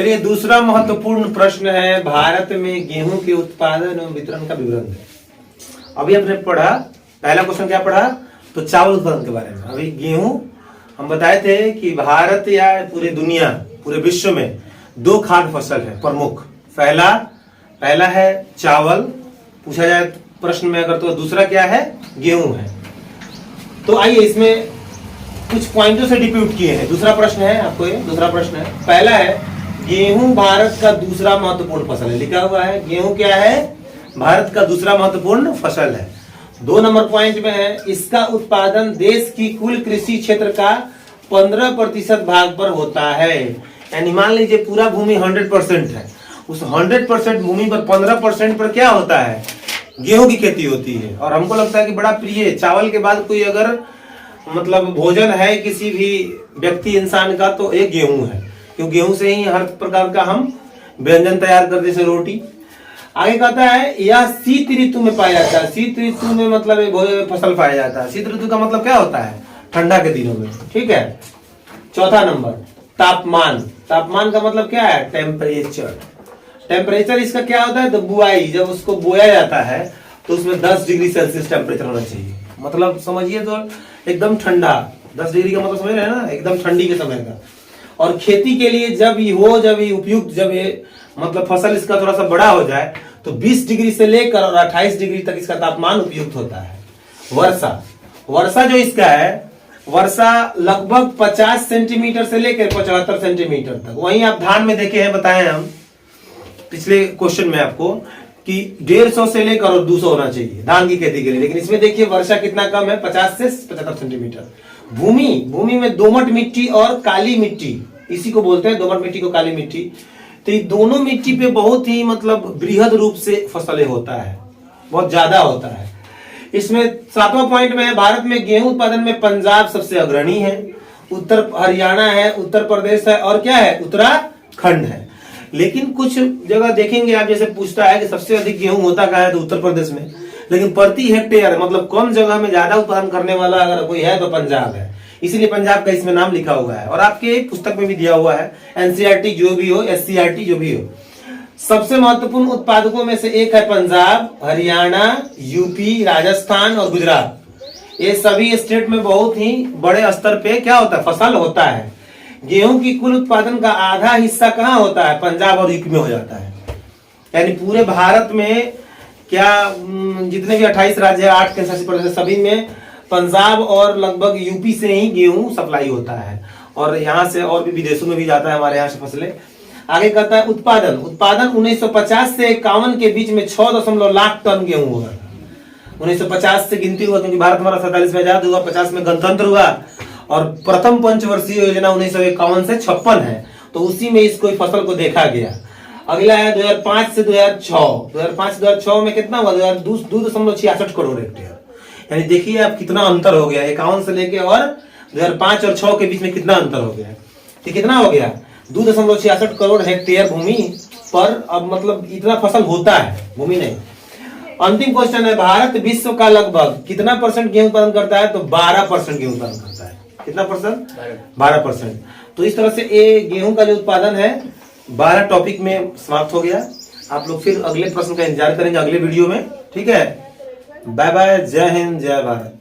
चलिए दूसरा महत्वपूर्ण प्रश्न है, भारत में गेहूं के उत्पादन एवं वितरण का विवरण है। अभी हमने पढ़ा, पहला क्वेश्चन क्या पढ़ा, तो चावल उत्पादन के बारे में। अभी गेहूं हम बताए थे कि भारत या पूरी दुनिया, पूरे विश्व में दो खाद्य फसल है प्रमुख। पहला है चावल, पूछा जाए प्रश्न में अगर, तो दूसरा क्या है, गेहूं है। तो आइए इसमें कुछ पॉइंटों से डिप्यूट किए हैं। दूसरा प्रश्न है आपको, ये दूसरा प्रश्न है। पहला है गेहूं भारत का दूसरा महत्वपूर्ण फसल है, लिखा हुआ है गेहूं क्या है, भारत का दूसरा महत्वपूर्ण फसल है। 2 नंबर पॉइंट में है इसका उत्पादन देश की कुल कृषि क्षेत्र का 15% भाग पर होता है। यानी मान लीजिए पूरा भूमि 100% है, उस 100% भूमि पर 15% पर क्या होता है, गेहूं की खेती होती है। और हमको लगता है कि बड़ा प्रिय, चावल के बाद कोई अगर मतलब भोजन है किसी भी व्यक्ति इंसान का, तो एक गेहूं है, क्योंकि गेहूं से ही हर प्रकार का हम व्यंजन तैयार करते, जैसे रोटी। आगे कहता है यह शीत ऋतु में पाया जाता है। शीत ऋतु में मतलब फसल पाया जाता है। शीत ऋतु का मतलब क्या होता है, ठंडा के दिनों में, ठीक है। चौथा नंबर तापमान। तापमान का मतलब क्या है, टेम्परेचर। टेम्परेचर इसका क्या होता है, तो बुआई, जब उसको बोया जाता है तो उसमें 10 डिग्री सेल्सियस टेम्परेचर होना चाहिए। मतलब समझिए तो एकदम ठंडा, 10 डिग्री का मतलब समझ रहे हैं ना, एकदम ठंडी के समय का। और खेती के लिए जब ये उपयुक्त, जब ये मतलब फसल इसका थोड़ा सा बड़ा हो जाए तो 20 डिग्री से लेकर और 28 डिग्री तक इसका तापमान उपयुक्त होता है। वर्षा जो इसका है, वर्षा लगभग 50 सेंटीमीटर से लेकर 75 सेंटीमीटर तक। वहीं आप धान में देखे हैं, बताए हम पिछले क्वेश्चन में आपको कि 150 से लेकर और 200 होना चाहिए धान की खेती के लिए। लेकिन इसमें देखिए वर्षा कितना कम है, 50 से 75 सेंटीमीटर। भूमि में दोमट मिट्टी और काली मिट्टी, इसी को बोलते हैं दोमट मिट्टी को काली मिट्टी। तो ये दोनों मिट्टी पे बहुत ही मतलब बृहद रूप से फसलें होता है, बहुत ज्यादा होता है। इसमें 7वां पॉइंट में है भारत में गेहूं उत्पादन में पंजाब सबसे अग्रणी है, उत्तर हरियाणा है, उत्तर प्रदेश है, और क्या है, उत्तराखंड है। लेकिन कुछ जगह देखेंगे आप, जैसे पूछता है कि सबसे अधिक गेहूं होता कहाँ है, तो उत्तर प्रदेश में। लेकिन प्रति हेक्टेयर मतलब कम जगह में ज्यादा उत्पादन करने वाला अगर कोई है तो पंजाब है, इसीलिए पंजाब का इसमें नाम लिखा हुआ है। और आपके पुस्तक में भी दिया हुआ है, एनसीईआरटी जो भी हो, एससीईआरटी जो भी हो। सबसे महत्वपूर्ण उत्पादकों में से एक है पंजाब, हरियाणा, यूपी, राजस्थान और गुजरात। ये सभी स्टेट में बहुत ही बड़े स्तर पे क्या होता है, फसल होता है। गेहूं की कुल उत्पादन का आधा हिस्सा कहाँ होता है, पंजाब और यूपी में हो जाता है। यानी पूरे भारत में क्या जितने भी 28 राज्य है, 8 केंद्रशासित प्रदेश, सभी में पंजाब और लगभग यूपी से ही गेहूं सप्लाई होता है। और यहाँ से और भी विदेशों में भी जाता है हमारे यहाँ से फसलें। आगे कहता है उत्पादन 1950 से 51 के बीच में 6 लाख टन गेहूं हुआ। 1950 से गिनती हुआ, क्योंकि भारत हमारा 47 में आजाद हुआ, 50 में गणतंत्र हुआ, और प्रथम पंचवर्षीय योजना 1951 से 56 है, तो उसी में इसको फसल को देखा गया। अगला है 2005 से 2006। 2005 से 2006 में कितना हुआ, 2.66 करोड़ हेक्टेयर। यानी देखिए आप कितना अंतर हो गया, 51 से लेके और 2005 और 6 के बीच में कितना अंतर हो गया। तो कितना हो गया, 2.66 करोड़ हेक्टेयर भूमि पर अब मतलब इतना फसल होता है, भूमि नहीं। अंतिम क्वेश्चन है भारत विश्व का लगभग कितना परसेंट गेहूं उत्पादन करता है, तो 12% गेहूं उत्पादन करता है। कितना परसेंट, 12%। तो इस तरह से ये गेहूं का जो उत्पादन है 12 टॉपिक में समाप्त हो गया। आप लोग फिर अगले प्रश्न का इंतजार करेंगे अगले वीडियो में, ठीक है। बाय बाय, जय हिंद, जय भारत।